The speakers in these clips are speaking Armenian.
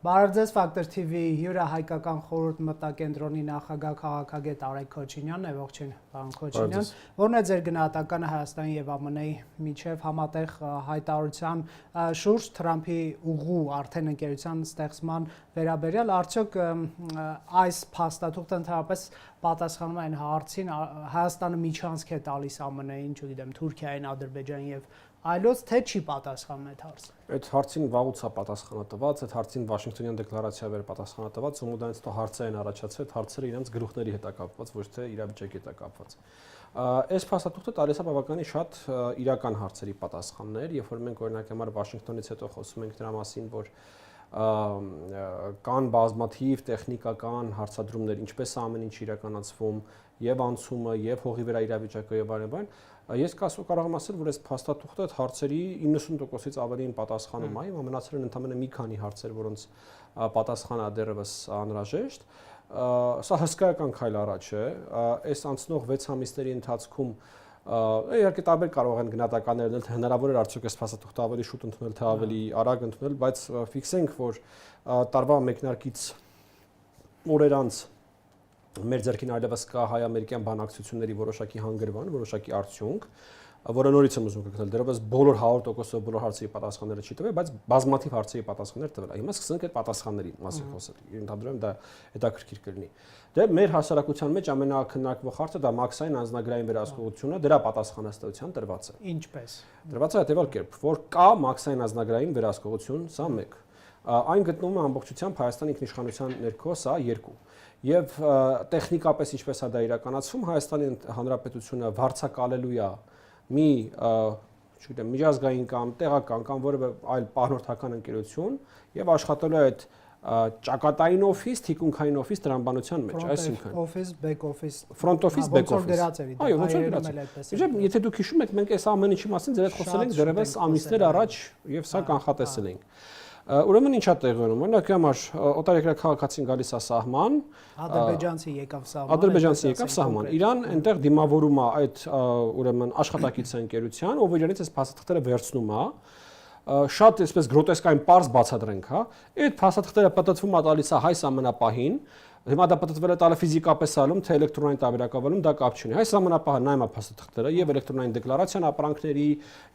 Բարև Ֆակտոր TV հյուրը հայկական խորհուրդ մտակենտրոնի նախագահ քաղաքագետ Արեգ Քոչինյանն է, ողջույն պարոն Քոչինյան, որն է ձեր գնահատականը Հայաստանի եւ ԱՄՆ-ի միջև համատեղ հայտարարության շուրջ Թրամփի ուղու արդեն ընկերության ստեղծման վերաբերյալ, արդյոք այս փաստաթուղթը ընդհանրապես պատասխանում է այն հարցին, Հայաստանը միջանցք է տալիս ԱՄՆ-ին, չգիտեմ, Թուրքիային, Ադրբեջանին եւ այլոց, թե չի պատասխանում այդ հարցը։ Այդ հարցին վաղուց է պատասխանատված, այդ հարցին Վաշինգտոնյան դեկլարացիա վեր պատասխանատված, ու դրանից հետո հարցեր են առաջացել, հարցերը իրենց գլուխների հետ է կապված, ոչ թե իրավիճակի հետ է կապված։ Այս փաստաթուղթը տալիս է բավականին շատ իրական հարցերի պատասխաններ, երբ որ մենք օրինակ համար Վաշինգտոնից հետո խոսում ենք դրա մասին, որ կան բազմաթիվ տեխնիկական հարցադրումներ, ինչպես է ամեն ինչ իրականացվում, եւ անցումը, եւ հողի վրա իրավիճակը եւ այլն, ես կարող եմ ասել, որ այս փաստաթուղթը այդ հարցերի 90%-ից ավելին պատասխանում է, մնացել են ընդամենը մի քանի հարցեր, որոնց պատասխանը դեռևս անհրաժեշտ։ Սա հսկայական քայլ առաջ է, այս անցնող 6 ամիսների ընթացքում իհարկե տարբեր կարող են գնահատականներ լինել, թե հնարավոր է արդյոք այս փաստաթուղթը ավելի շուտ ընդունել, թե ավելի արագ ընդունել, բայց ֆիքսենք, որ տարվա մեկնարկից օրեր անց մեր ձեռքին այլևս կա հայ-ամերիկյան բանակցությունների որոշակի հանգրվան, որոշակի արդյունք, որը նորից եմ ուզում կգտնել, դեռևս բոլոր 100%-ով բոլոր հարցերի պատասխանները չի տվել, բայց բազմաթիվ հարցերի պատասխաններ տվել է։ Հիմա սկսենք այդ պատասխանների մասին խոսել։ Ենթադրում եմ դա հետաքրքիր կլինի։ Դե մեր հասարակության մեջ ամենակննարկվող հարցը դա մաքսային անձնագրային վերահսկողությունը, դրա պատասխանատվության տրված է։ Ինչպես։ Տրված է հետևյալ կերպ, որ կա մաքսային անձնագրային վերահսկողություն, սա 1։ Այն գտնվում է ամբողջությամբ Հայաստանի ինքնիշխանության ներքո, սա 2։ Եվ տեխնիկապես ինչպես է դա իրականացվում, Հայաստանի Հանրապետությունը վարձակալելու է մի, չգիտեմ, միջազգային կամ տեղական կամ որևէ այլ պահնորդական ընկերություն եւ աշխատելու է այդ ճակատային օֆիս, թիկունքային օֆիս տրամաբանության մեջ, այսինքն office, back office, front office, back office։ Այո, ոնց որ դրած է։ Եթե դուք հիշում եք, մենք այս ամեն ինչի մասին ձեր հետ խոսել ենք դեռևս ամիսներ առաջ եւ սա կանխատեսել ենք։ Ուրեմն ինչա տեղի ունենում, օրինակ համար օտարերկրյա քաղաքացին գալիս է սահման, ադրբեջանցի եկավ սահման, Իրան այնտեղ դիմավորում է այդ ուրեմն աշխատակիցը ընկերության, ով իրանից այս փաստաթղթերը վերցնում է, շատ այսպես գրոտեսկային պարզ բացատրենք, հա, այդ փաստաթղթերը պատտվում է տալիս է հայ սահմանապահին, հիմա դա պատտվել է տալը ֆիզիկապես ալում, թե էլեկտրոնային տարբերակավարում, դա կապ չունի։ Հայ սահմանապահը նայում է փաստաթղթերը եւ էլեկտրոնային դեկլարացիան ապրանքների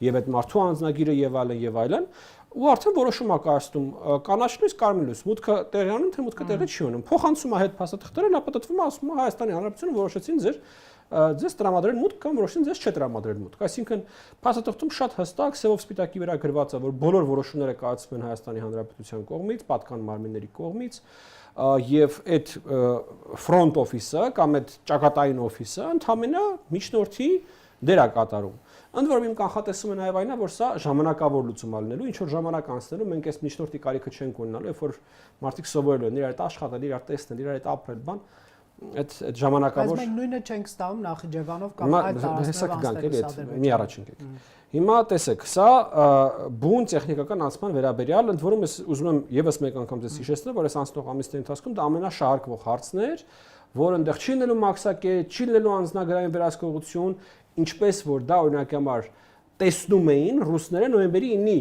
եւ այդ մարդու անձնագիրը եւ այլն, ու արդեն որոշում է կայացնում կանաչ լույս, կարմիր լույս, մուտքը տեղի անում, թե մուտքը տեղի չի ունում։ Փոխանցում է այդ փաստաթղթերը, նա պատտվում է, ասում է Հայաստանի Հանրապետությունը որոշեցին ձեզ տրամադրել մուտք կամ որոշեցին ձեզ չտրամադրել մուտք։ Այսինքն փաստաթղթում շատ հստակ սևով սպիտակի վրա գրված է, որ բոլոր որոշումները կայացվում են Հայաստանի Հանրապետության կողմից, պատկան մարմինների կողմից, եւ այդ front office-ը կամ այդ ճակատային օֆիսը ընդհանրապես միջնորդի դեր է կատարում։ Ընդ որում իմ կանխատեսումը նաև այն է, որ սա ժամանակավոր լուծում է լինելու, ինչ որ ժամանակ անցնելու մենք այս միջնորդի կարիքը չենք ունենալու, երբ որ մարդիկ սովորելու են իրար հետ աշխատել, իրար տեսնել, իրար հետ ապրել, բան, այդ ժամանակավոր։ Բայց մենք նույնը չենք ստանում Նախիջևանով կամ այլ տարածքներով մի առաջ ենք։ Հիմա տեսեք, սա բուն տեխնիկական անցման վերաբերյալ, ընդ որում ես ուզում եմ եւս մեկ անգամ ձեզ հիշեցնել, որ այս անցնող ամիսների ընթացքում դա ամենաշահարկվող հարցն էր, որ այնտեղ չի լինելու մաքսակետ, չի լինելու անձնագրային վերահսկողություն, ինչպես որ դա օրինակ համար տեսնում էին ռուսները նոյեմբերի 9-ի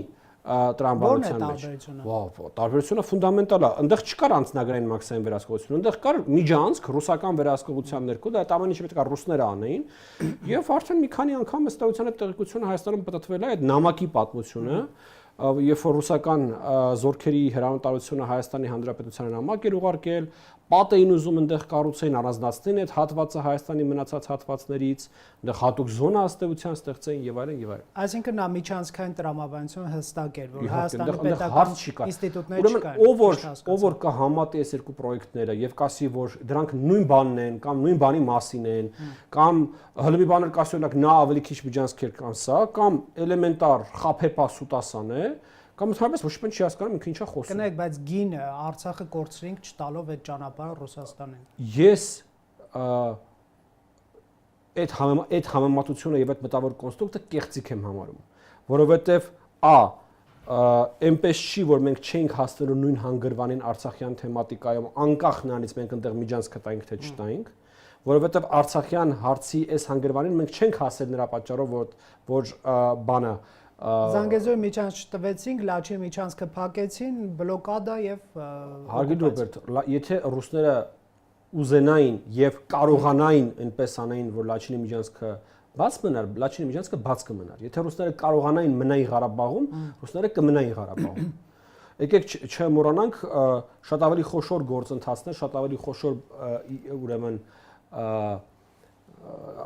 տրամաբանության մեջ։ Տարբերությունը ֆունդամենտալ է։ Այնտեղ չկար անձնագրային մաքսային վերահսկողություն, այնտեղ կար միջանցք ռուսական վերահսկողության ներքո, դա ամեն ինչը պետք է ռուսները անեին, եւ արդեն մի քանի անգամ ըստեյության այդ տեղեկությունը Հայաստանում պատտվել է այդ նամակի պատմությունը, երբ որ ռուսական զորքերի հրամանատարությունը Հայաստանի Հանրապետությանը նամակ էր ուղարկել, պատ էին ուզում այնտեղ կառուցեին, առանձնացնեն այդ հատվածը Հայաստանի մնացած հատվածներից, այնտեղ հատուկ զոնա ըստեյության ստեղծեին եւ այլն եւ այլն։ Այսինքն նա միջանցքային տրամաբանությունը հստակ էր, որ Հայաստանի պետական ինստիտուտները չկան։ Ով որ կհամատի այս երկու պրոյեկտները եւ կասի, որ դրանք նույն բանն են կամ նույն բանի մասին են, կամ հլմի բաներ կասի օրինակ նա ավելի քիչ միջանցք էր կամ սա, կամ էլեմենտար խափեպա սուտասան է, կամ ընդհանրապես ոչ մի չի հասկանում ինքը ինչա խոսում։ Կնեք, բայց գինը Արցախը կորցրինք չտալով այդ ճանապարհը Ռուսաստանին։ Ես այդ համեմատությունը եւ այդ մտավոր կոնստրուկտը կեղծիք եմ համարում, որովհետեւ այնպես չի, որ մենք չենք հասնելու նույն հանգրվանին Արցախյան թեմատիկայում, անկախ նրանից մենք այնտեղ միջանցք տայինք թե չտայինք, որովհետեւ Արցախյան հարցի այս հանգրվանին մենք չենք հասել նրա պատճառով, որ բանը Զանգեզուրի միջանց տվեցինք, Լաչի միջանցքը փակեցին, բլոկադա եւ Հարգելի Ռոբերտ, եթե ռուսները ուզենային եւ կարողանային այնպես անեին, որ Լաչինի միջանցքը բաց մնար, Լաչինի միջանցքը բաց կմնար։ Եթե ռուսները կարողանային մնային Ղարաբաղում, ռուսները կմնային Ղարաբաղում։ Եկեք չմոռանանք շատ ավելի խոշոր գործընթացներ, շատ ավելի խոշոր ուրեմն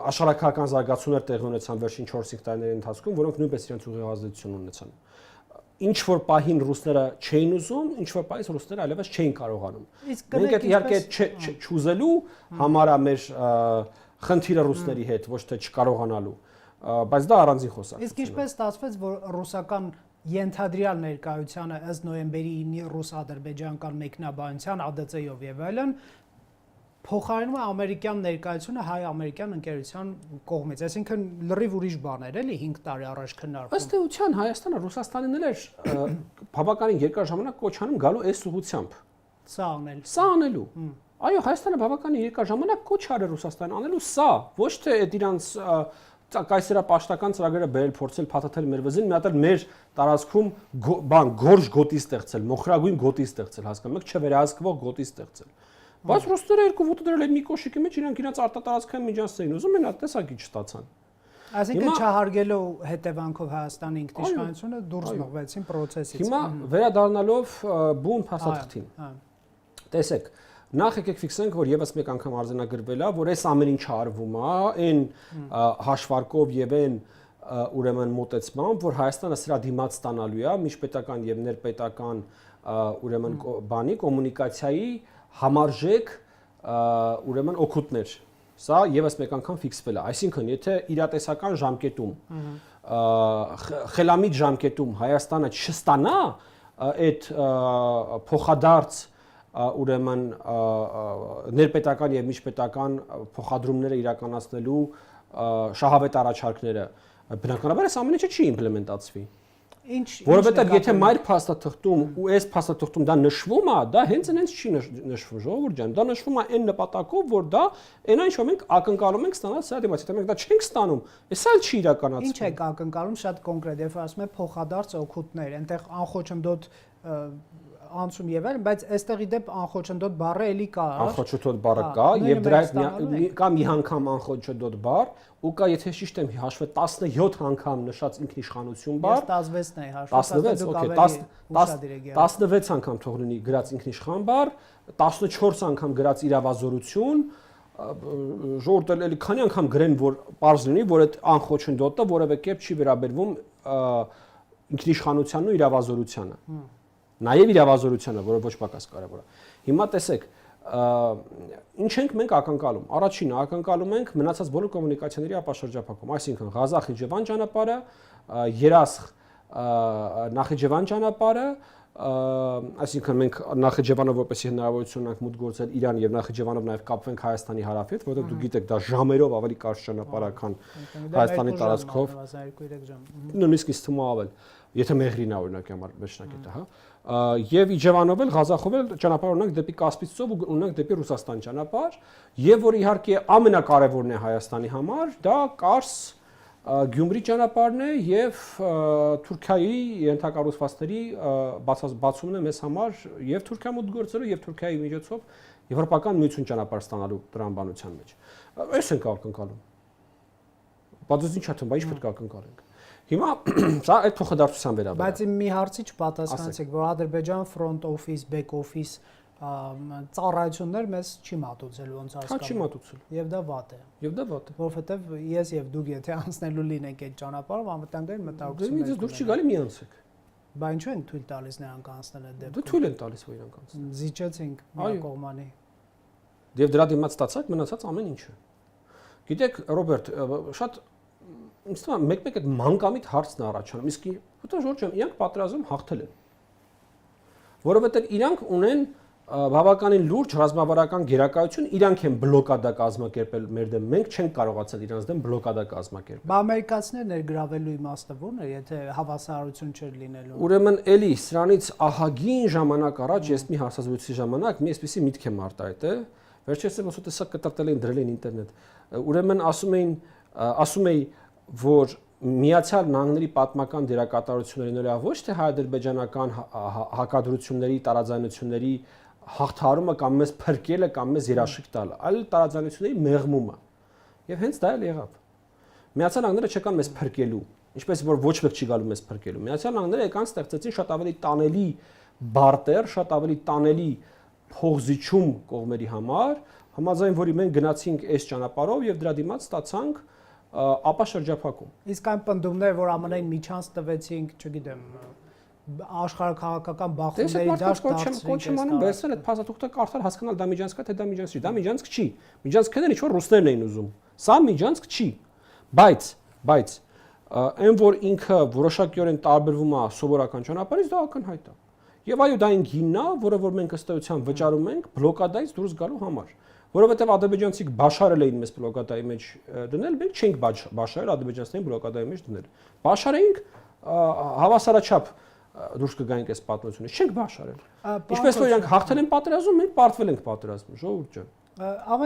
աշխարհակական զարգացումներ տեղի ունեցան վերջին 4-5 տարիների ընթացքում, որոնք նույնպես իրենց ուղիղ ազդեցություն ունեցան։ Ինչ որ պահին ռուսները չէին ուզում, ինչ որ պահից ռուսները այլևս չէին կարողանում։ Մենք այդ իհարկե չուզելու համար է մեր խնդիրը ռուսների հետ, ոչ թե չկարողանալու, բայց դա առանձին խոսակ։ Իսկ ինչպես ստացվեց, որ ռուսական ենթադրյալ ներկայությանը ըստ նոյեմբերի 9-ի ռուս-ադրբեջանական մեկնաբանության ԱԴՑ-ով եւ այլն փոխարինում է ամերիկյան ներկայությունը հայ-ամերիկյան ընկերության կողմից, այսինքն լրիվ ուրիշ բաներ էլի 5 տարի առաջ քննարկվում։ Ըստ էության Հայաստանը Ռուսաստանին էլ բավականին երկար ժամանակ կոչանում գալու այս ուղղությամբ։ Սա անել։ Սա անելու։ Այո, Հայաստանը բավականին երկար ժամանակ կոչ արել Ռուսաստանին անելու սա, ոչ թե այդ իրանց կայսերապաշտական ծրագրերը բերել փորձել փաթաթել մեր վզին, մի հատ էլ մեր տարածքում գորժ գոտի ստեղծել, մոխրագույն գոտի ստեղծել, հասկանում եք, չվերահսկվող գոտի ստեղծել։ Բայց ռուսները երկու ոտը դրել այդ մի կոշիկի մեջ իրանք իրենց արտատարածքային միջանցքային ուզում են այդ տեսակի չստացան։ Այսինքն չհարգելով հետևանքով Հայաստանի ինքնիշխանությունը դուրս մղվեցին process-ից։ Հիմա վերադառնալով բուն փաստաթղթին։ Տեսեք, նախ եկեք ֆիքսենք, որ եւս մեկ անգամ արձանագրվել է, որ այս ամեն ինչը արվում է, այն հաշվարկով եւ այն ուրեմն մոտեցմամբ, որ Հայաստանը սրա դիմաց ստանալու է միջպետական եւ ներպետական ուրեմն բանի կոմունիկացիայի համարժեք ուրեմն օգուտներ։ Սա եւս մեկ անգամ ֆիքսվել է։ Այսինքն, եթե իրատեսական ժամկետում խելամիտ ժամկետում Հայաստանը չստանա այդ փոխադարձ ուրեմն ներպետական եւ միջպետական փոխադրումները իրականացնելու շահավետ առաջարկները, բնականաբար այս ամենը չի իմպլեմենտացվի։ Որովհետեւ եթե մայր փաստաթղթում ու այս փաստաթղթում դա նշվում է, դա հենց չի նշվում, ժողովուրդ ջան, դա նշվում է այն նպատակով, որ դա այն ինչ որ մենք ակնկալում ենք ստանալ սրա դիմաց, եթե մենք դա չենք ստանում, էսա էլ չի իրականացվում։ Ինչ եք ակնկալում, շատ կոնկրետ, երբ ասում եք փոխադարձ օգուտներ, այնտեղ անխոչնդոտ անցում եւ այլն, բայց այստեղ ի դեպ անխոչնդոտ բառը էլի կա։ Անխոչնդոտ բառը կա եւ դրա հետ կա մի անգամ անխոչնդոտ բառ ու կա, եթե ճիշտ եմ հաշվել 17 անգամ նշած ինքնիշխանություն բառ։ 16-ն է հաշվել, 16, օքեյ, 16 անգամ թող լինի գրած ինքնիշխան բառ, 14 անգամ գրած իրավազորություն, ժողովուրդը էլի քանի անգամ գրեն, որ པարզ լինի, որ այդ անխոչնդոտը որևէ կերպ չի վերաբերվում ինքնիշխանությանն ու իրավազորությանը։ Նաև իրավազորությունը, որը ոչ պակաս կարևոր է։ Հիմա տեսեք, ինչ ենք մենք ակնկալում։ Առաջինը ակնկալում ենք մնացած բոլոր կոմունիկացիաների ապաշրջափակում, այսինքն Ղազախ-Խիջևան ճանապարհը, Երասխ-Նախիջևան ճանապարհը, այսինքն մենք Նախիջևանով որպեսի հնարավորություն ունենք մուտք գործել Իրան եւ Նախիջևանով նաև կապվենք Հայաստանի հարավի հետ, որովհետեւ դուք գիտեք, դա ժամերով ավելի կարճ ճանապարհ է, քան Հայաստանի տարածքով։ Նույնիսկ ինձ թվում է ավել, եթե Մեղրին է օրինակ համար մեջնակետը, հա։ Եվ Իջևանով էլ Ղազախով էլ ճանապարհ ունենք դեպի Կասպից ծով ու ունենք դեպի Ռուսաստան ճանապարհ, եւ որ իհարկե ամենակարևորն է Հայաստանի համար, դա Կարս Գյումրի ճանապարհն է եւ Թուրքիայի ենթակառուցվածքների բացումն է մեզ համար եւ Թուրքիա մուտք գործելու եւ Թուրքիայի միջոցով եվրոպական միություն ճանապարհ ստանալու տրամաբանության մեջ։ Այս ենք ակնկալում։ Բայց ինչ է թվում, ինչ պետք է ակնկալենք։ Հիմա սա այդ փոխադարձության վերաբերյալ։ Բայց մի հարցի չպատասխանեցիք, որ Ադրբեջան front office, back office ծառայություններ մեզ չի մատուցել ոնց հասկանում։ Հա չի մատուցել։ Եվ դա վատ է։ Եվ դա վատ է։ Որովհետև ես եւ դուք եթե անցնելու լինենք այդ ճանապարհով, անվտանգային մտահոգություն։ Դե դուք չի գալի մի անցեք։ Բա ինչու են թույլ տալիս նրանք անցնել այդ դեպքում։ Դու թույլ են տալիս որ իրանք անցնեն։ Զիջեցինք մի կողմանի։ Եվ դրա դիմաց ստացած մնացած ամեն ինչը։ Գիտեք, Ռոբերտ, շատ ինձ թվում է մեկ-մեկ այդ մանկամիտ հարցն առաջանում։ Իսկ ուտա Ժորժ ջան, իրանք պատերազմ հաղթել են։ Որովհետև իրանք ունեն բավականին լուրջ ռազմավարական գերակայություն, իրանք են բլոկադա կազմակերպել մեր դեմ, մենք չենք կարողացել իրանց դեմ բլոկադա կազմակերպել։ Բա ամերիկացիներ ներգրավելու իմաստը ո՞րն է, եթե հավասարություն չէր լինելու։ Ուրեմն էլի սրանից ահագին ժամանակ առաջ ես մի հարցազրույցի ժամանակ մի այսպեսի միտք եմ արտահայտել, վերջերս ոնց տեսա կտրտել են դրել են ինտերնետ։ Ուրեմն ասում էի, որ Միացյալ Նահանգների պատմական դերակատարությունների նրա ոչ թե հայ-ադրբեջանական հակադրությունների, տարաձայնությունների հաղթարումը կամ մեզ փրկելը կամ մեզ երաշխիք տալը, այլ տարաձայնությունների մեղմումը։ Եվ հենց դա էլ եղավ։ Միացյալ Նահանգները չեկան մեզ փրկելու, ինչպես որ ոչ մեկ չի գալու մեզ փրկելու։ Միացյալ Նահանգները եկան ստեղծեցին շատ ավելի տանելի բարտեր, շատ ավելի տանելի փողզիչում կողմերի համար, համաձայն որի մենք գնացինք այս ճանապարհով եւ դրա դիմաց ստացանք ապա շրջափակում։ Իսկ այն պնդումները, որ ԱՄՆ-ին միջանց տվեցինք, չգիտեմ, աշխարհակաղակական բախումների դաշտ կոչեմ անում, բերել այդ փաստաթուղթը կարդալ, հասկանալ դա միջանցք է, թե դա միջանցք չի։ Դա միջանցք չի։ Միջանցքն է ինչ որ ռուսներն էին ուզում։ Սա միջանցք չի։ Բայց այն որ ինքը որոշակիորեն տարբերվում է սովորական ճանապարհից, դա ակնհայտ է։ Եվ այո, դա այն գինն է, որը որ մենք ըստ էության վճարում ենք բլոկադայից դուրս գալու համար։ Որովհետև ադրբեջանցիք բաշարել էին մեզ բլոկադայի մեջ դնել, մենք չենք բաշարել ադրբեջանցիներին բլոկադայի մեջ դնել։ Բաշարեինք հավասարաչափ դուրս կգայինք այս պատմությունից, չենք բաշարել։ Ինչպես որ իրանք հաղթել են պատերազմում, մենք պարտվել ենք պատերազմում, ժողովուրդ ջան։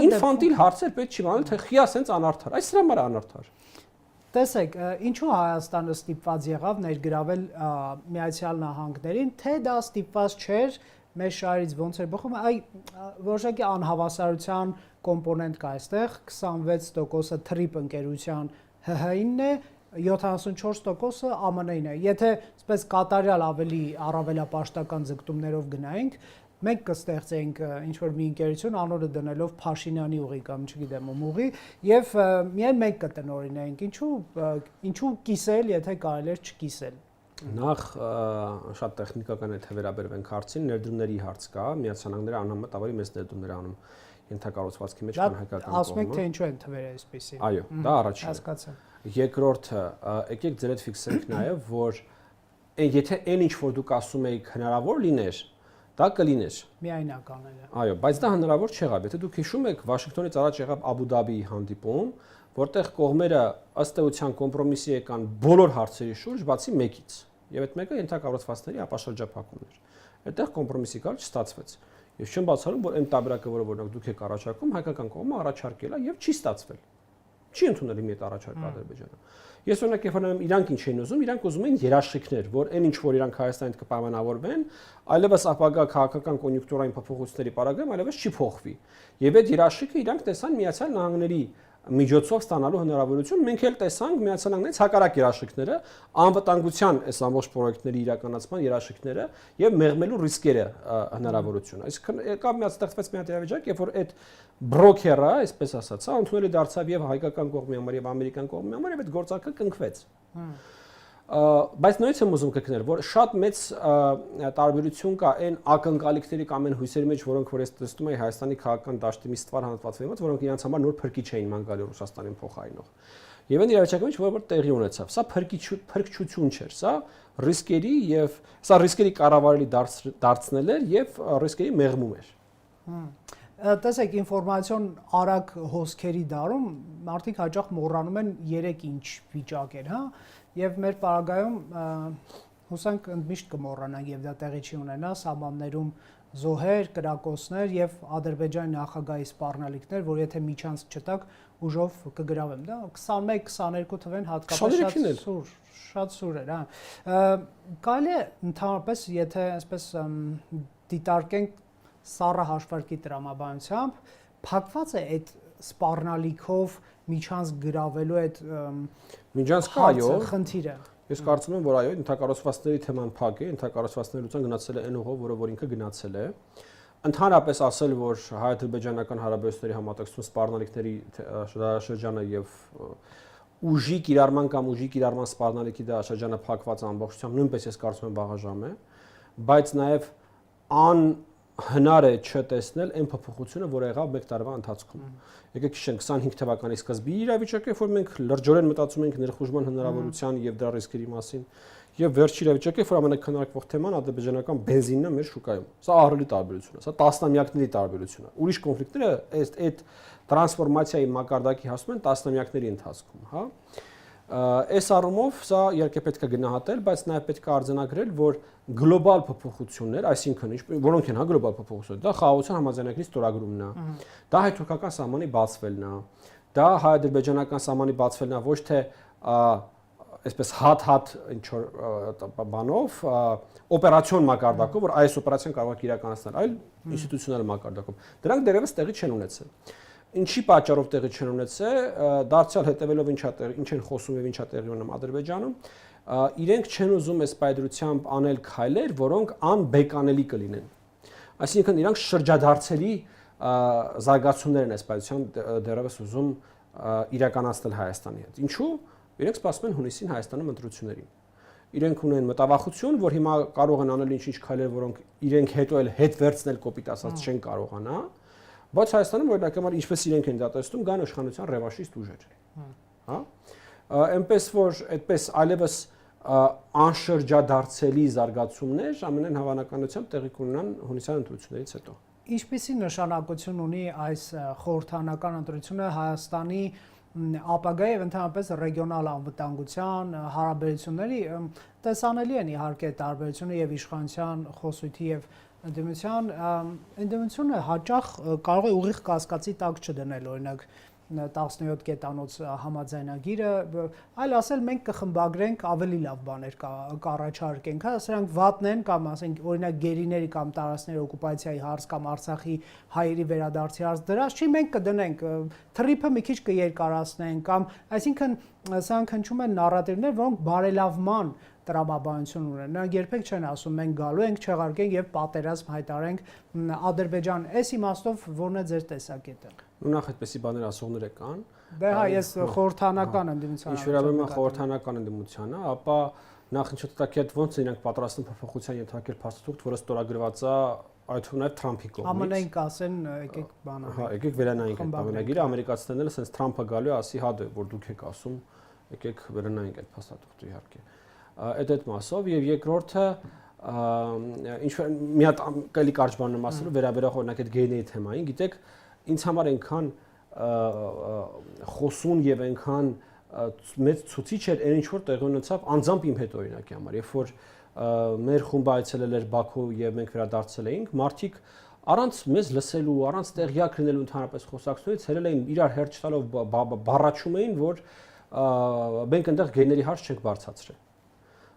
Ինֆանտիլ հարցեր պետք չի անել, թե խիա սենց անարդար։ Այս դրա համար անարդար։ Տեսեք, ինչու Հայաստանը ստիպված եղավ ներգրավել Միացյալ Նահանգներին, թե դա ստիպված չէր մեր շահերից ոնց էր բխում, այ որոշակի անհավասարության կոմպոնենտ կա այստեղ, 26%-ը TRIP ընկերության ՀՀ-ինն է, 74%-ը ԱՄՆ-ին է։ Եթե այսպես կատարյալ ավելի առավելապաշտական ձգտումներով գնայինք, մենք կստեղծենք ինչ-որ մի ընկերություն անունը դնելով Փաշինյանի ուղի կամ չգիտեմ ում ուղի եւ միայն մենք կտնօրինենք, ինչու կիսել, եթե կարելի է չկիսել։ Նախ շատ տեխնիկական է թե վերաբերվենք հարցին, ներդրումների հարց կա, Միացյալ Նահանգները անհամեմատ ավելի մեծ ներդրումներ անում ենթակառուցվածքի մեջ կամ հայկական կողմը։ Ասում եք թե ինչու են թվերը այսպեսի։ Այո, դա առաջինը։ Հասկացա։ Երկրորդը, եկեք ձեր հետ ֆիքսենք նաև, որ եթե այն ինչ որ դուք ասում եք հնարավոր լիներ, դա կլիներ։ Միայնական է։ Այո, բայց դա հնարավոր չեղավ։ Եթե դուք հիշում եք, Վաշինգտոնից առաջ եղավ Աբու Դաբիի հանդիպում, որտեղ կողմերը ըստ էության կոմպրոմիսի եկան բոլոր հարցերի շուրջ, բացի մեկից։ Եվ այդ մեկը ենթակառուցվածքների ապաշրջափակումն էր։ Այդտեղ կոմպրոմիսի կար չստացվեց։ Ես չեմ բացառում, որ այն տարբերակը, որը օրինակ դուք եք առաջարկում, հայկական կողմը առաջարկել է եւ չի ստացվել։ Չի ընդունել իմ այդ առաջարկը Ադրբեջանը։ Ես օրինակ երբ նայում իրանք ինչ էին ուզում, իրանք ուզում էին երաշխիքներ, որ այն ինչ որ իրանք Հայաստանից կպայմանավորվեն, այլևս ապագա քաղաքական կոնյունկտուրային փոփոխությունների պարագայում այլևս չի փոխվի։ Եվ այդ երաշխիքը իրանք տեսան Միացյալ Նահանգների միջոցով ստանալու հնարավորություն, մենք էլ տեսանք Միացյալ Նահանգներից հակառակ երաշխիքները, անվտանգության այս ամբողջ պրոյեկտների իրականացման երաշխիքները եւ մեղմելու ռիսկերը հնարավորությունը։ Այսինքն եկավ միած ստեղծվեց մի հատ իրավիճակ, երբ որ այդ բրոքերը, այսպես ասած, ընդունելի դարձավ եւ հայկական կողմի համար եւ ամերիկյան կողմի համար եւ այդ գործակը կնքվեց։ Բայց նույնիսկ եմ ուզում կգնել, որ շատ մեծ տարբերություն կա այն ակնկալիքների կամ այն հույսերի մեջ, որոնք որ ես տեսնում եմ Հայաստանի քաղաքական դաշտի մի ստվար հանդիպվածների մոտ, որոնք իրենց համար նոր փրկիչ էին ման գալու Ռուսաստանին փոխարինող։ Եվ այն իրավիճակը ինչ որ տեղի ունեցավ, սա փրկչություն չէր, սա ռիսկերի եւ սա ռիսկերի կառավարելի դարձնել էր եւ ռիսկերի մեղմում էր։ Տեսեք, ինֆորմացիոն արագ հոսքերի դարում մարդիկ հաճախ մոռանում են 3 ինչ վիճակ էր, հա, եւ մեր պարագայում հուսանք ընդմիշտ կմոռանանք եւ դա տեղի չի ունենա սահմաններում զոհեր, կրակոցներ եւ Ադրբեջանի նախագահի սպառնալիքներ, որ եթե միջանց չտակ ուժով կգրավեմ, դա 21-22 թվերին հատկապես շատ սուր էր, հա։ Կարելի է ընդհանրապես, եթե այսպես դիտարկենք սառը հաշվարկի տրամաբանությամբ, փակված է այդ սպառնալիքով միջանց գրավելու այդ միջանց կա, այո, խնդիրը։ Ես կարծում եմ, որ այո, ենթակառուցվածքների թեման փակ է, ենթակառուցվածքների լուծան գնացել է այն ուղով, որ ինքը գնացել է։ Ընդհանրապես ասել, որ հայ-ադրբեջանական հարաբերությունների համատեքստում սպառնալիքների շրջանը եւ ուժի կիրառման կամ ուժի կիրառման սպառնալիքի դա շրջանը փակված ամբողջությամբ, նույնպես ես կարծում եմ վաղաժամ է, բայց նաեւ հնար է չտեսնել այն փոփոխությունը, որը եղավ 1 տարվա ընթացքում։ Եկեք հիշենք 25 թվականի սկզբի իրավիճակը, երբ որ մենք լրջորեն մտածում ենք ներխուժման հնարավորության եւ դրա ռիսկերի մասին, եւ վերջի իրավիճակը, որ ամենակնարկվող թեման ադրբեջանական բենզինն է մեր շուկայում։ Սա ահռելի տարբերություն է, սա տասնամյակների տարբերություն է։ Ուրիշ կոնֆլիկտները այդ տրանսֆորմացիայի մակարդակի հասնում են տասնամյակների ընթացքում, հա։ Այս առումով սա իհարկե պետք է գնահատել, բայց նաև պետք է արձանագրել, որ գլոբալ փոփոխություններ, այսինքն որոնք են հա գլոբալ փոփոխություններ, դա խաղաղության համաձայնագրի ստորագրումն է, դա հայ-թուրքական սահմանի բացվելն է, դա հայ-ադրբեջանական սահմանի բացվելն է, ոչ թե այսպես հատ ինչ որ բանով օպերացիոն մակարդակով, որ այս օպերացիան կարող է իրականացնել, այլ ինստիտուցիոնալ մակարդակով։ Դրանք դեռևս տեղի չեն ունեցել։ Ինչի պատճառով տեղի չեն ունեցել, դարձյալ հետևելով ինչ են խոսում եւ ինչա տեղի ունենում Ադրբեջանում, իրենք չեն ուզում այս պայծրությամբ անել քայլեր, որոնք անբեկանելի կլինեն։ Այսինքն իրանք շրջադարձելի զարգացումներ են այս պայծրությամբ դեռևս ուզում իրականացնել Հայաստանի հետ։ Ինչու՞։ Իրենք սպասում են հունիսին Հայաստանում ընտրություններին։ Իրենք ունեն մտավախություն, որ հիմա կարող են անել ինչ-ինչ քայլեր, որոնք իրենք հետո էլ հետ վերցնել կոպիտ ասած չեն կարողանա, բայց Հայաստանում օրինակհամար ինչպես իրենք են դա տեսնում, կան իշխանության ռևանշիստ ուժեր։ Հա։ Այնպես որ այդպես այլևս անշրջադարձելի զարգացումներ ամենայն հավանականությամբ տեղի կունենան հունիսյան ընտրություններից հետո։ Ինչպիսի նշանակություն ունի այս խորհրդանական ընտրությունը Հայաստանի ապագայի եւ ընդհանրապես ռեգիոնալ անվտանգության հարաբերությունների տեսանելի են իհարկե տարբերությունը եւ իշխանության խոսույթի եւ ընդդիմությունը հաճախ կարող է ուղիղ կասկածի տակ չդնել օրինակ 17 կետանոց համաձայնագիրը, այլ ասել մենք կխմբագրենք ավելի լավ բաներ կառաջարկենք, հա, սրանք վատն են կամ ասենք օրինակ գերիների կամ տարածքների օկուպացիայի հարց կամ Արցախի հայերի վերադարձի հարց դրած չի, մենք կդնենք թրիփը մի քիչ կերկարացնենք կամ այսինքն սրանք հնչում են նարատիվներ, որոնք բարելավման տրամաբանություն ունեն։ Նրանք երբեք չեն ասում մենք գալու ենք, չեղարկենք եւ պատերազմ հայտարենք Ադրբեջան։ Այս իմաստով ո՞րն է ձեր տեսակետը։ Նախ այդպեսի բաներ ասողներ կան։ Դե հա, ես խորհրդանական ընդդիմության։ Ինչ վերաբերում է խորհրդանական ընդդիմությանը, ապա նախ ինչ հետաքրքիր ոնց իրենք պատրաստում փոփոխության ենթարկել փաստաթուղթ, որը ստորագրված է այդ ու նաև Թրամփի կողմից։ ԱՄՆ-ին կասեն եկեք բանը։ Հա, եկեք վերանայինք այդ բանագիրը, ամերիկացիներն էլ ասենց Թրամփը գալու է, ասի հա դե որ դուք եք ասում, եկեք վերանայինք այդ փաստաթուղթը իհարկե։ Այդ մասով եւ երկրորդը ինչ որ մի հատ կելի կարճ բան եմ ասելու վերաբերող օրինակ այդ գեյների թեմային, գիտեք, ինձ համար այնքան խոսուն եւ այնքան մեծ ցուցիչ էր այն ինչ որ տեղի ունեցավ անձամբ իմ հետ օրինակի համար, երբ որ մեր խումբը այցելել էր Բաքու եւ մենք վերադարձել էինք, մարդիկ առանց մեզ լսելու, առանց տեղյակ լինելու ընդհանրապես խոսակցությունից հելել էին իրար հերթ տալով բառաչում էին, որ մենք այնտեղ գեյների հարց չենք բարձրացրել։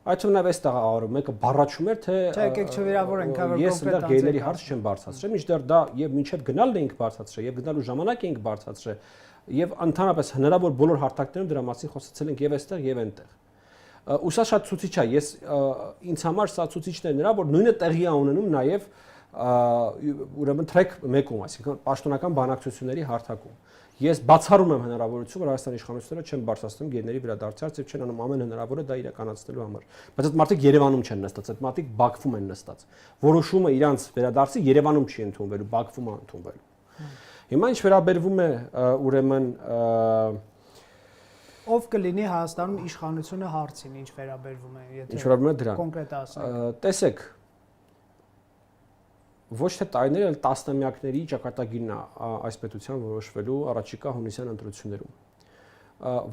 Այդ թվում նաև այստեղ ավարում մեկը բառաչում էր թե եկեք չվիրավորենք, որ ես այնտեղ գեյների հարց չեմ բարձրացրել, մինչդեռ դա եւ մինչեւ գնալն էինք բարձրացրել եւ գնալու ժամանակ էինք բարձրացրել եւ ընդհանրապես հնարավոր բոլոր հարթակներում դրա մասին խոսացել ենք եւ այստեղ եւ այնտեղ։ Ու սա շատ ցուցիչ է, ես ինձ համար սա ցուցիչն է նրա, որ նույնը տեղի է ունենում նաեւ ուրեմն track 1-ում, այսինքն պաշտոնական բանակցությունների հարթակում։ Ես բացառում եմ հնարավորություն, որ Հայաստանի իշխանությունները չեն բարձրացնում գերների վերադարձի հարց եւ չեն անում ամեն հնարավորը դա իրականացնելու համար։ Բայց այդ մարդիկ Երևանում չեն նստած, այդ մարդիկ Բաքվում են նստած։ Որոշումը իրանց վերադարձի Երևանում չի ընդունվելու, Բաքվում է ընդունվելու։ Հիմա ինչ վերաբերվում է ուրեմն ով կլինի Հայաստանում իշխանությունը հարցին, ինչ վերաբերվում է, եթե ինչ վերաբերում է դրան։ կոնկրետ ասենք։ Տեսեք, ոչ թե տարիներ, այլ տասնամյակների ճակատագիրն է այս պետության որոշվելու առաջիկա հունիսյան ընտրություններում,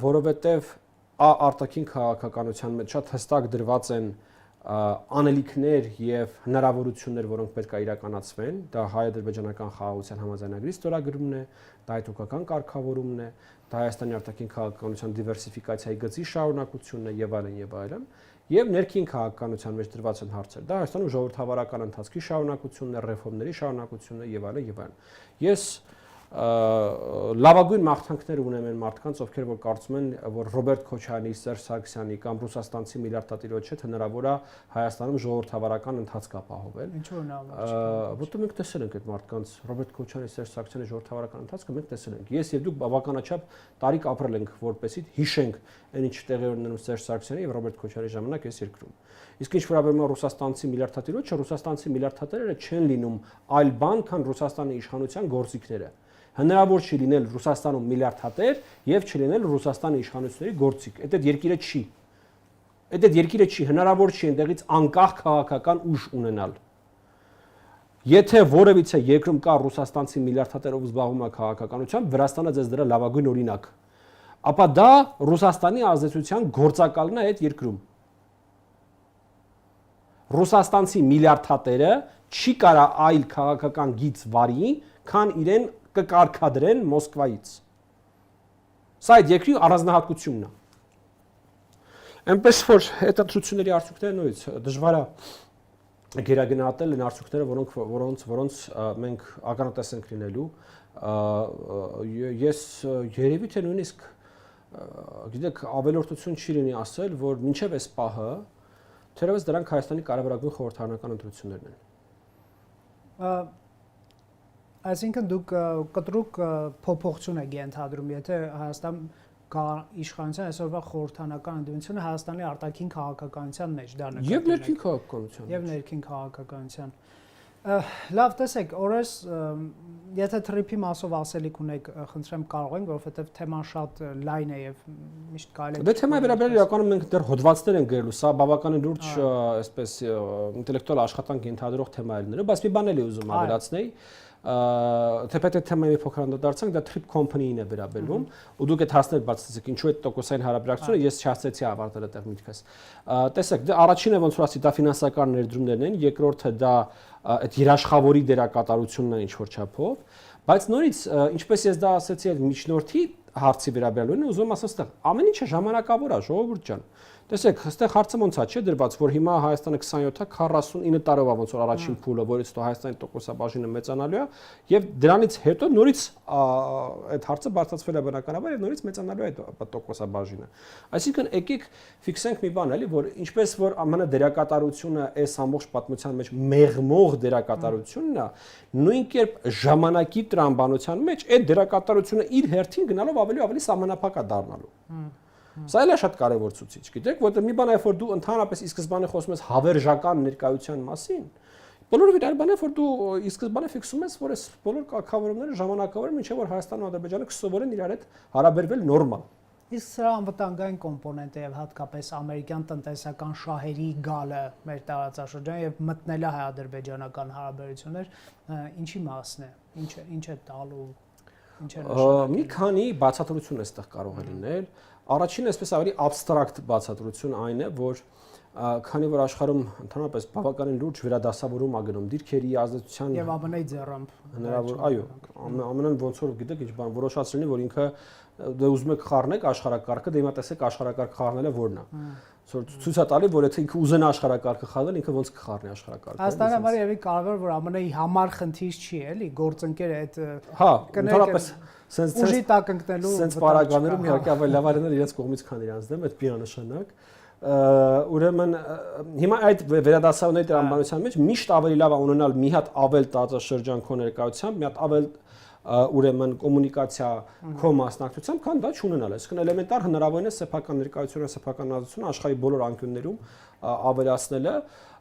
որովհետև արտաքին քաղաքականության մեջ շատ հստակ դրված են անելիքներ եւ հնարավորություններ, որոնք պետք է իրականացվեն, դա հայ-ադրբեջանական խաղաղության համաձայնագրի ստորագրումն է, դա հայ-թուրքական կարգավորումն է, դա Հայաստանի արտաքին քաղաքականության դիվերսիֆիկացիայի գծի շարունակությունն է եւ այլն եւ այլն, եւ ներքին քաղաքականության մեջ դրված են հարցեր։ Դա Հայաստանում ժողովրդավարական ընթացքի շարունակությունն է, ռեֆորմների շարունակությունն է եւ այլն եւ այլն։ Ես լավագույն մաղթանքներ ունեմ այն մարդկանց, ովքեր որ կարծում են, որ Ռոբերտ Քոչարյանի, Սերժ Սարգսյանի կամ ռուսաստանցի միլիարդատիրոջ հետ հնարավոր է Հայաստանում ժողովրդավարական ընթացք ապահովել։ Ինչու՞ հնարավոր։ Որտեղ մենք տեսել ենք այդ մարդկանց Ռոբերտ Քոչարյանի, Սերժ Սարգսյանի ժողովրդավարական ընթացքը մենք տեսել ենք։ Ես եւ դուք բավականաչափ տարիք ապրել ենք, որպեսզի հիշենք այն ինչ տեղի ունենում Սերժ Սարգսյանի եւ Ռոբերտ Քոչարյանի ժամանակ այս երկրում։ Իսկ ինչ վերաբերում է ռուսաստանցի միլիարդատիրոջը, ռուսաստանցի միլիարդատերերը չեն լինում այլ բան, քան Ռուսաստանի իշխանության գործիքները։ Հնարավոր չի լինել Ռուսաստանում միլիարդատեր եւ չլինել Ռուսաստանի իշխանությունների գործիք։ Այդ երկիրը չի։ Այդ երկիրը չի, հնարավոր չի այնտեղից անկախ քաղաքական ուժ ունենալ։ Եթե որևիցե երկրում կա ռուսաստանցի միլիարդատերով զբաղվում է քաղաքականությամբ, Վրաստանը ձեզ դրա լավագույն օրինակ։ Ապա դա Ռուսաստանի ազդեցության գործակալն է այդ երկրում։ Ռուսաստանցի միլիարդատերը չի կարա այլ քաղաքական գիծ վարի, քան իրեն կկարգադրեն Մոսկվայից։ Սա այդ երկրի առանձնահատկությունն է։ Այնպես որ հետաքրքրությունների արդյունքները նույնից դժվար է գերագնահատել են արդյունքները, որոնց մենք ականատես ենք լինելու։ Ես երևի թե նույնիսկ գիտեք ավելորդություն չի լինի ասել, որ մինչև այս պահը թերևս դրանք Հայաստանի կարևորագույն խորհրդարանական ընտրություններն են։ Այսինքն դուք կտրուկ փոփոխություն եք ենթադրում, եթե Հայաստան կա իշխանության այսօրվա խորհրդարանական ընդդիմությունը Հայաստանի արտաքին քաղաքականության մեջ դա նկատի Եվ ներքին քաղաքականության։ Եվ ներքին քաղաքականության։ Լավ, տեսեք, օրես եթե թրիփի մասով ասելիք ունեք, խնդրեմ կարող ենք, որովհետև թեման շատ լայն է եւ միշտ կարելի է։ Դե թեմայի վերաբերյալ իրականում մենք դեռ հոդվածներ ենք գրելու, սա բավականին լուրջ, այսպես ինտելեկտուալ աշխատանք ենթադրող թեմա է լինելու, բայց մի բան էլ ուզում ավելացնել, թեպետ այդ թեմայի մի փոքր անդրադարձանք, դա Trip Company-ին է վերաբերվում, ու դուք այդ հարցներ բացեցիք, ինչու այդ տոկոսային հարաբերակցությունը ես չհասցրեցի ավարտել այդտեղ միտքս։ Տեսեք, դա առաջինը ոնց որ ասի, դա ֆինանսական ներդրումներն են, երկրորդը դա այդ երաշխավորի դերակատարությունն է ինչ որ չափով, բայց նորից ինչպես ես դա ասացի այդ միջնորդի հարցի վերաբերյալ ուզում ասեմ, այստեղ ամեն ինչը ժամանակավոր է, ժողովուրդ ջան։ Տեսեք, այստեղ հարցը ոնց է չէ դրված, որ հիմա Հայաստանը 27-ը 49 տարով է ոնց որ առաջին փուլը, որից հետո Հայաստանի տոկոսաբաժինը մեծանալու է, եւ դրանից հետո նորից այդ հարցը բարձրացվել է բնականաբար եւ նորից մեծանալու է այդ տոկոսաբաժինը։ Այսինքն եկեք ֆիքսենք մի բան, էլի, որ ինչպես որ ԱՄՆ դերակատարությունը այս ամբողջ պատմության մեջ մեղմող դերակատարությունն է, նույն կերպ ժամանակի տրամաբանության մեջ այդ դերակատարությունը իր հերթին գնալով ավելի սահմանափակ է դառնալու։ Սա էլ է շատ կարևոր ցուցիչ, գիտեք, որտեղ մի բան է, որ դու ընդհանրապես ի սկզբանե խոսում ես հավերժական ներկայության մասին, բոլորովին այլ բան է, որ դու ի սկզբանե ֆիքսում ես, որ այս բոլոր կարգավորումները ժամանակավոր են, մինչև որ Հայաստանն ու Ադրբեջանը կսովորեն իրար հետ հարաբերվել նորմալ։ Իսկ սրա անվտանգային կոմպոնենտը եւ հատկապես ամերիկյան տնտեսական շահերի գալը մեր տարածաշրջան եւ մտնելը հայ-ադրբեջանական հարաբերություններ ինչի մասն է, ինչ է տալու, ինչ է նշանակում։ Մի քանի բացատրություն այստեղ կարող է լինել։ Առաջինը այսպես ավելի abstract բացատրություն այն է, որ քանի որ աշխարհում ընդհանրապես բավականին լուրջ վերադասավորում ա գնում դիրքերի ազդեցության եւ ԱՄՆ-ի ձեռամբ հնարավոր, այո, ԱՄՆ-ն ոնց որ գիտեք ինչ բան որոշած լինի, որ ինքը դե ուզում եք խառնեք աշխարհակարգը, դե հիմա տեսեք աշխարհակարգ խառնելը որն է։ Ցույց է տալի, որ եթե ինքը ուզենա աշխարհակարգը խառնել, ինքը ոնց կխառնի աշխարհակարգը։ Հայաստանի համար եւի կարևոր որ ԱՄՆ-ի համար խնդիր չի, էլի, գործընկեր այդ հա, ընդհանրապես ուժի տակ ընկնելու sense պարագաներում իհարկե ավելի լավ արենել իրենց կողմից քան իրանց դեմ, այդ միանշանակ։ Ուրեմն հիմա այդ վերադասավորների տրամաբանության մեջ միշտ ավելի լավ է ունենալ մի հատ ավել տարածաշրջան քո ներկայությամբ, մի հատ ավել ուրեմն կոմունիկացիա քո մասնակցությամբ, քան դա չունենալ։ Այսինքն էլեմենտար հնարավորին է սեփական ներկայությունը, սեփական ազդեցությունը աշխարհի բոլոր անկյուններում ավելացնելը։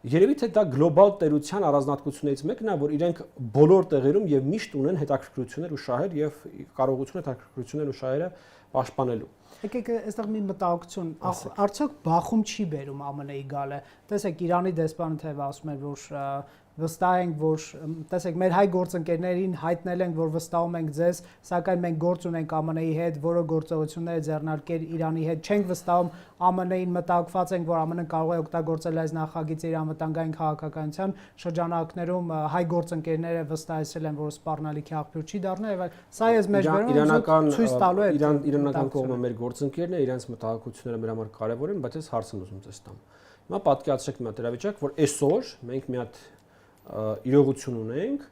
Երևի թե դա գլոբալ տերության առանձնահատկություններից մեկն է, որ իրենք բոլոր տեղերում եւ միշտ ունեն հետաքրքրություններ ու շահեր եւ կարողություն հետաքրքրություններ ու շահերը պաշտպանելու։ Եկեք այստեղ մի մտահոգություն, արդյոք բախում չի բերում ԱՄՆ-ի գալը։ Տեսեք, Իրանի դեսպանը թեև ասում էր, որ վստահ ենք, որ տեսեք, մեր հայ գործընկերներին հայտնել ենք, որ վստահում ենք ձեզ, սակայն մենք գործ ունենք ԱՄՆ-ի հետ, որը գործողությունները ձեռնարկել Իրանի հետ, չենք վստահում ԱՄՆ-ին, մտահոգված ենք, որ ԱՄՆ-ն կարող է օգտագործել այս նախագիծը իր անվտանգային քաղաքականության շրջանակներում, հայ գործընկերները վստահեցրել են, որ սպառնալիքի աղբյուր չի դառնա, եւ սա ես մեջբերում ցույց տալու է իրանական կողմը մեր գործընկերն է, իրենց մտահոգությունները մեր համար կարևոր են, բայց ես հարցն ուզում ձեզ տամ։ Հիմա պատկերացրեք մի հատ իրավիճակ, որ այսօր մենք մի հատ իրողություն ունենք,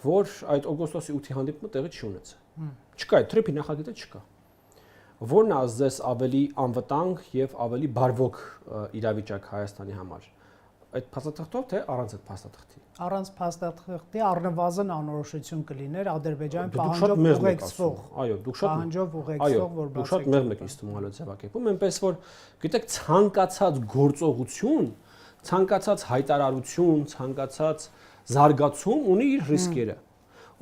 որ այդ օգոստոսի 8-ի հանդիպումը տեղի չի ունեցել։ Չկա, այդ թրիփի նախագիծը չկա։ Որն է ազդես ավելի անվտանգ եւ ավելի բարվոք իրավիճակ Հայաստանի համար։ Այդ փաստաթղթով թե առանց այդ փաստաթղթի։ Առանց փաստաթղթի առնվազն անորոշություն կլիներ Ադրբեջանի պահանջով ուղեկցող։ Այո, դուք շատ պահանջով ուղեկցող, որ դուք շատ մեղմ եք իստումալու ձևակերպում, այնպես որ գիտեք ցանկացած գործողություն, ցանկացած հայտարարություն, ցանկացած զարգացում ունի իր ռիսկերը,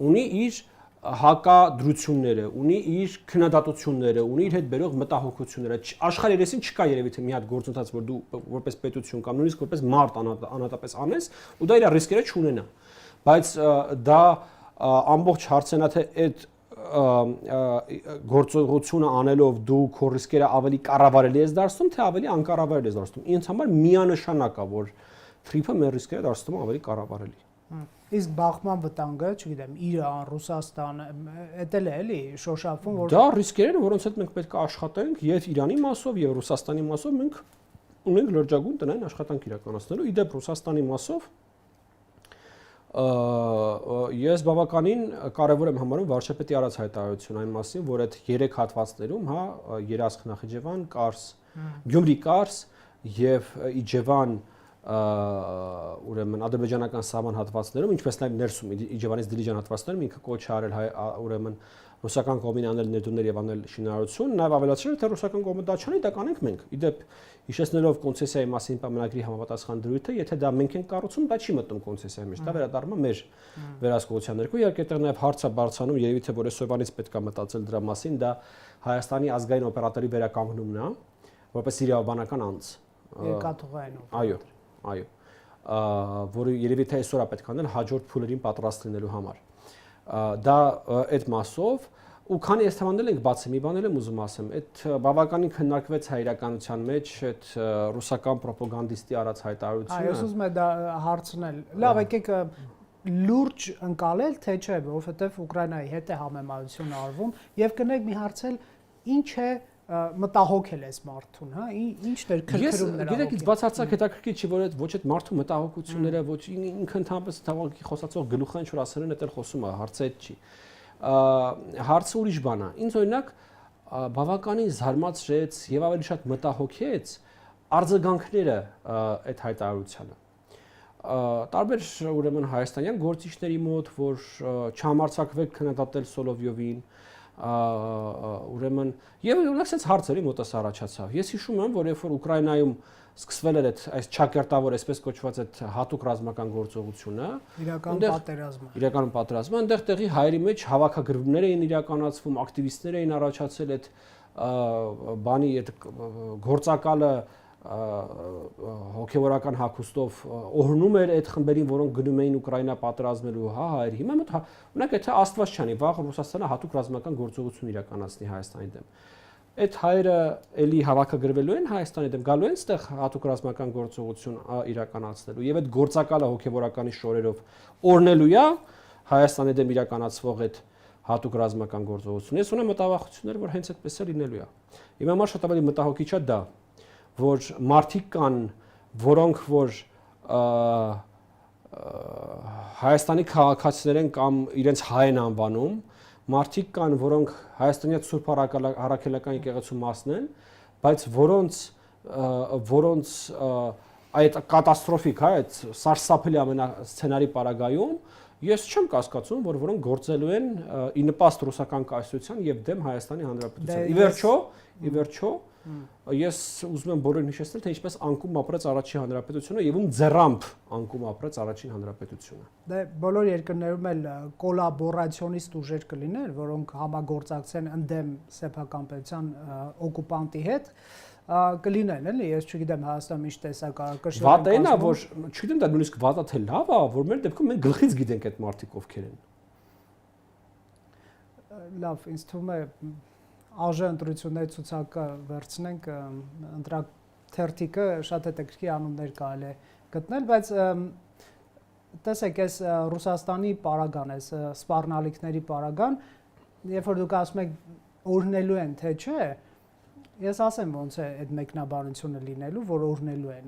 ունի իր հակադրությունները, ունի իր քննադատությունները, ունի իր հետ բերող մտահոգությունները։ Աշխարհի երեսին չկա երևի թե մի հատ գործընթաց, որ դու որպես պետություն կամ նույնիսկ որպես մարդ անհատապես անես, ու դա իր ռիսկերը չունենա։ Բայց դա ամբողջ հարցն է թե այդ գործողությունը անելով դու քո ռիսկերը ավելի կառավարելի ես դարձնում, թե ավելի անկառավարելի ես դարձնում։ Ինձ համար միանշանակ է, որ թրիփը մեր ռիսկերը դարձնում ավելի կառավարելի։ Իսկ բախման վտանգը, չգիտեմ, Իրան, Ռուսաստան, էտել է էլի շոշափում, որ դա ռիսկեր են, որոնց հետ մենք պետք է աշխատենք եւ Իրանի մասով եւ Ռուսաստանի մասով մենք ունենք լրջագույն տնային աշխատանք իրականացնելու։ Իդեպ Ռուսաստանի մասով ես բավականին կարևոր եմ համարում վարչապետի արած հայտարարություն այն մասին, որ այդ 3 հատվածներում, հա, Երասխ, Նախիջևան, Կարս, Գյումրի Կարս եւ Իջևան ուրեմն ադրբեջանական սահման հատվածներում, ինչպես նաև ներսում Իջևանից Դիլիջան հատվածներում ինքը կոչ արել ուրեմն ռուսական կողմին անել ներդրումներ եւ անել շինարարություն, նաև ավելացրել թե ռուսական կողմը դա չանի, դա կանենք մենք։ Իդեպ հիշեցնելով կոնցեսիայի մասին պայմանագրի համապատասխան դրույթը, եթե դա մենք ենք կառուցում, դա չի մտնում կոնցեսիայի մեջ, դա վերադառնում է մեր վերահսկողության ներքո։ Իհարկե այդտեղ նաև հարց է բարձրանում, երևի թե որ այսօրվանից պետք է մտածել դրա մասին, դա Հայաստանի ազգային օպերատորի վերականգնումն է, որպես իրավաբանական անձ։ Երկաթուղային Այո, այո։ Որը երևի թե այսօր է պետք անել հաջորդ փուլերին պատրաստ լինելու համար։ Դա այդ մասով ու քանի ես թվանել ենք բացի մի բան եմ ուզում ասեմ, այդ բավականին քննարկվեց հայրականության մեջ այդ ռուսական ռոպագանդիստի արած հայտարարությունը։ Այո, ես ուզում եմ դա հարցնել։ Լավ, եկեք լուրջ ընկալել, թե չէ, որովհետև Ուկրաինայի հետ է համեմատություն արվում եւ կնեք մի հարցել, ինչ է մտահոգել էս մարդուն, հա, ինչն էր քրքրում նրա։ Գիտեք, բացարձակ հետաքրքիր չի, որ այդ ոչ այդ մարդու մտահոգությունները, ոչ ինքը ընդհանրապես թավալքի խոսացող գլուխը ինչ որ ասելն է, այդտեղ խոսում է, հարցը այդ չի։ Հարցը ուրիշ բան է։ Ինձ օրինակ բավականին զարմացրեց եւ ավելի շատ մտահոգեց արձագանքները այդ հայտարարությանը։ Տարբեր ուրեմն հայաստանյան գործիչների մոտ, որ չհամարձակվեք քննադատել Սոլովյովին, ուրեմն եւ օրինակ sense հարցերի մոտս առաջացավ։ Ես հիշում եմ, որ երբ որ Ուկրաինայում սկսվել էր այս չակերտավոր, այսպես կոչված այդ հատուկ ռազմական գործողությունը, իրական պատերազմը, այնտեղ տեղի հայերի մեջ հավաքագրումներ էին իրականացվում, ակտիվիստներ էին առաջացել այդ բանի այդ գործակալը հոգեվորական հագուստով օրհնում էր այդ խմբերին, որոնք գնում էին Ուկրաինա պատերազմելու, հա, հայեր։ Հիմա մոտ օրինակ եթե Աստված չանի, վաղ Ռուսաստանը հատուկ ռազմական գործողություն իրականացնի Հայաստանի դեմ։ Այդ հայերը էլի հավաքագրվելու են Հայաստանի դեմ, գալու են այդտեղ հատուկ ռազմական գործողություն իրականացնելու եւ այդ գործակալը հոգեվորականի շորերով օրնելու է Հայաստանի դեմ իրականացվող այդ հատուկ ռազմական գործողություն։ Ես ունեմ մտավախություններ, որ հենց այդպես է լինելու է։ Իմ համար շատ ավելի մտահոգիչ է դա, որ մարդիկ կան, որոնք որ Հայաստանի քաղաքացիներ են կամ իրենց հայ են անվանում, մարդիկ կան, որոնք հայաստանյա Սուրբ Առաքելական եկեղեցու մասն են, բայց որոնց այդ կատաստրոֆիկ, հա, այդ սարսափելի ամենասցենարի պարագայում ես չեմ կասկածում, որ որոնք գործելու են ի նպաստ ռուսական կայսրության եւ դեմ Հայաստանի Հանրապետության։ Ի վերջո ես ուզում եմ բոլորին հիշեցնել, թե ինչպես անկում ապրեց առաջին հանրապետությունը եւ ում ձեռամբ անկում ապրեց առաջին հանրապետությունը։ Դե բոլոր երկրներում էլ կոլաբորացիոնիստ ուժեր կլինեն, որոնք համագործակցեն ընդդեմ սեփական պետության օկուպանտի հետ, կլինեն, էլի, ես չգիտեմ Հայաստանում ինչ տեսակ կշիռ։ Վատն է, որ չգիտեմ դա նույնիսկ վատա թե լավ է, որ մեր դեպքում մենք գլխից գիտենք այդ մարդիկ ովքեր են։ Լավ, ինձ թվում է ԱԺ ընտրությունների ցուցակը վերցնենք, ընտրակթերթիկը շատ հետաքրքիր անուններ կարելի է գտնել, բայց տեսեք, այս Ռուսաստանի պարագան, այս սպառնալիքների պարագան, երբ որ դուք ասում եք օրհնելու են, թե չէ, ես ասեմ ոնց է այդ մեկնաբանությունը լինելու, որ օրհնելու են։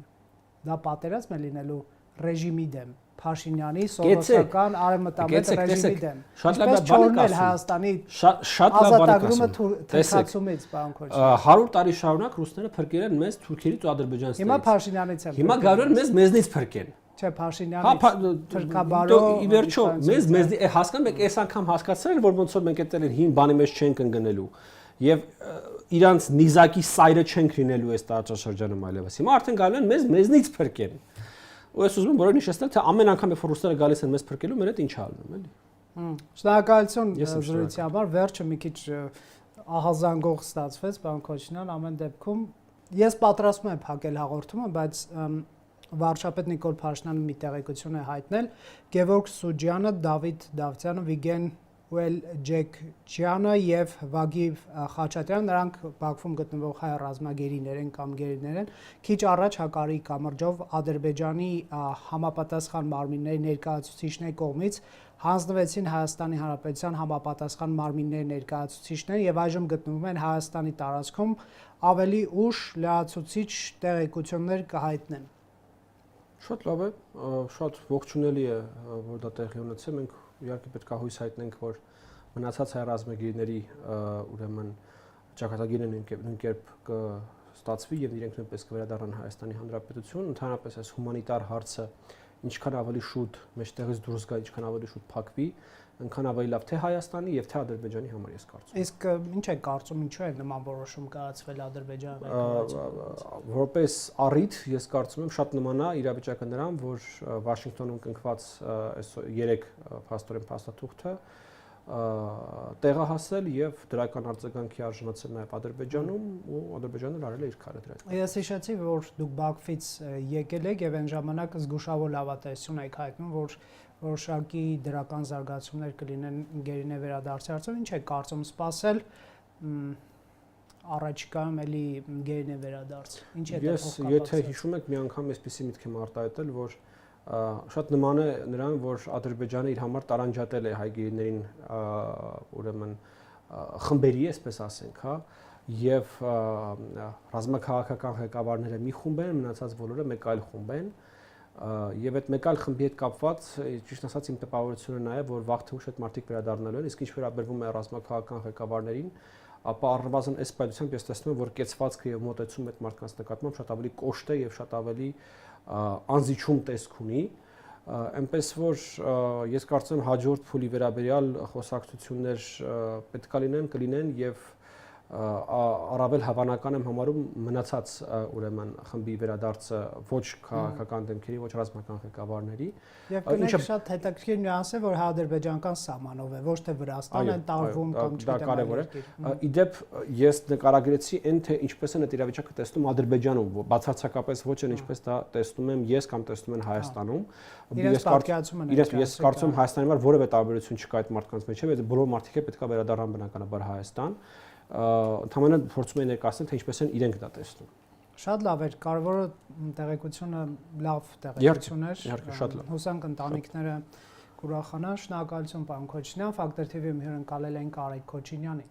Դա պատերազմ է լինելու ռեժիմի դեմ, Փաշինյանի սովետական արևմտամետ ռեժիմի դեմ։ Շատ լավ բան եք Հայաստանի շատ լավ բան եք ասում։ Թերքացումից, պարոն Քոչարյան։ 100 տարի շարունակ ռուսները փրկել են մեզ թուրքերից ու ադրբեջանցիներից։ Հիմա Փաշինյանից են։ Հիմա գալու են մեզնից փրկեն։ Չէ, Փաշինյանից թրքաբարո։ Ի վերջո մեզ հասկանում եք, այս անգամ հասկացել, որ ոնց որ մենք այդտեղ հին բանի մեջ չենք ընկնելու եւ իրանց նիզակի սայրը չենք լինելու այս տարածաշրջանում այլևս։ Հիմա արդեն գալու են մեզնից փրկեն։ Ու ես ուզում եմ բոլորին հիշեցնել, թե ամեն անգամ երբ ռուսները գալիս են մեզ փրկելու, մեր հետ ինչ ալնում, էլի։ Շնորհակալություն զրույցի համար, վերջը մի քիչ ահազանգող ստացվեց, պարոն Քոչարյան, ամեն դեպքում ես պատրաստվում եմ փակել հաղորդումը, բայց վարչապետ Նիկոլ Փաշինյանը մի տեղեկություն է հայտնել, Գևորգ Սուջյանը, Դավիթ Դավթյանը, Վիգեն Ուելջեքջյանը եւ Վագիվ Խաչատրյանը, նրանք Բաքվում գտնվող հայ ռազմագերիներ են կամ գերիներ են, քիչ առաջ հակարի կամրջով Ադրբեջանի համապատասխան մարմինների ներկայացուցիչների կողմից հանձնվեցին Հայաստանի Հանրապետության համապատասխան մարմինների ներկայացուցիչներ եւ այժմ գտնվում են Հայաստանի տարածքում, ավելի ուշ լրացուցիչ տեղեկություններ կհայտնեն։ Շատ լավ է, շատ ողջունելի է, որ դա տեղի ունեցել։ Մենք իհարկե պետք է հույս հայտնենք, որ մնացած հայ ռազմագիրների ուրեմն ճակատագիրը նույն կերպ կստացվի եւ իրենք նույնպես կվերադառնան Հայաստանի Հանրապետություն, ընդհանրապես այս հումանիտար հարցը ինչքան ավելի շուտ մեջտեղից դուրս գա, ինչքան ավելի շուտ փակվի, այնքան ավելի լավ թե Հայաստանի եւ թե Ադրբեջանի համար ես կարծում։ Իսկ ինչ է կարծում, ինչու է նման որոշում կայացվել Ադրբեջանի ղեկավարության։ Որպես առիթ ես կարծում եմ շատ նման է իրավիճակը նրան, որ Վաշինգտոնում կնքված այս 3 փաստորեն փաստաթուղթը տեղահասել եւ դրական արձագանքի արժանացել նաեւ Ադրբեջանում ու Ադրբեջանը արել է իր քարը դրա հետ։ Ես հիշեցի, որ դուք Բաքվից եկել եք եւ այն ժամանակ զգուշավոր լավատեսություն եք հայտնում, որ որոշակի դրական զարգացումներ կլինեն գերինե վերադարձի հարցով, ինչ է կարծում սպասել առաջիկայում էլի գերինե վերադարձ։ Ինչ է Ես եթե հիշում եք մի անգամ այսպեսի միտք եմ արտահայտել, որ շատ նման է նրան, որ Ադրբեջանը իր համար տարանջատել է հայ գերիներին ուրեմն խմբերի, այսպես ասենք, հա, եւ ռազմաքաղաքական ղեկավարները մի խումբ են, մնացած բոլորը մեկ այլ խումբ են, եւ այդ մեկ այլ խմբի հետ կապված ճիշտ ասած իմ տպավորությունը նա է, որ վաղ թե ուշ այդ մարդիկ վերադառնալու են, իսկ ինչ վերաբերվում է ռազմաքաղաքական ղեկավարներին, ապա առնվազն այս պայմանությամբ ես տեսնում եմ, որ կեցվածքը եւ մոտեցումը այդ մարդկանց նկատմամբ շատ ավելի կոշտ է եւ շատ ավելի անզիջում տեսք ունի, այնպես որ ես կարծում եմ հաջորդ փուլի վերաբերյալ խոսակցություններ պետք է կլինեն եւ առավել հավանական եմ համարում մնացած ուրեմն խմբի վերադարձը ոչ քաղաքական դեմքերի, ոչ ռազմական ղեկավարների։ Եվ կնեք շատ հետաքրքիր նյուանս է, որ հայ-ադրբեջանական սահմանով է, ոչ թե Վրաստան են տարվում կամ դա կարևոր է։ Իդեպ ես նկարագրեցի այն թե ինչպես են այդ իրավիճակը տեսնում Ադրբեջանում, բացարձակապես ոչ այն ինչպես դա տեսնում եմ ես կամ տեսնում են Հայաստանում։ Ես կարծում եմ Հայաստանի համար որևէ տարբերություն չկա այդ մարդկանց մեջ, եւ բոլոր մարդիկ պետք է վերադառնան բնականաբար Հայաստան։ Ընդհանրապես փորձում են ներկայացնել, թե ինչպես են իրենք դա տեսնում։ Շատ լավ էր, կարևորը տեղեկությունը լավ տեղեկություն էր։ Շատ լավ։ Հուսանք ընտանիքները կուրախանան, շնորհակալություն պարոն Քոչինյան, Factor TV-ում հյուրընկալել ենք Արեգ Քոչինյանին։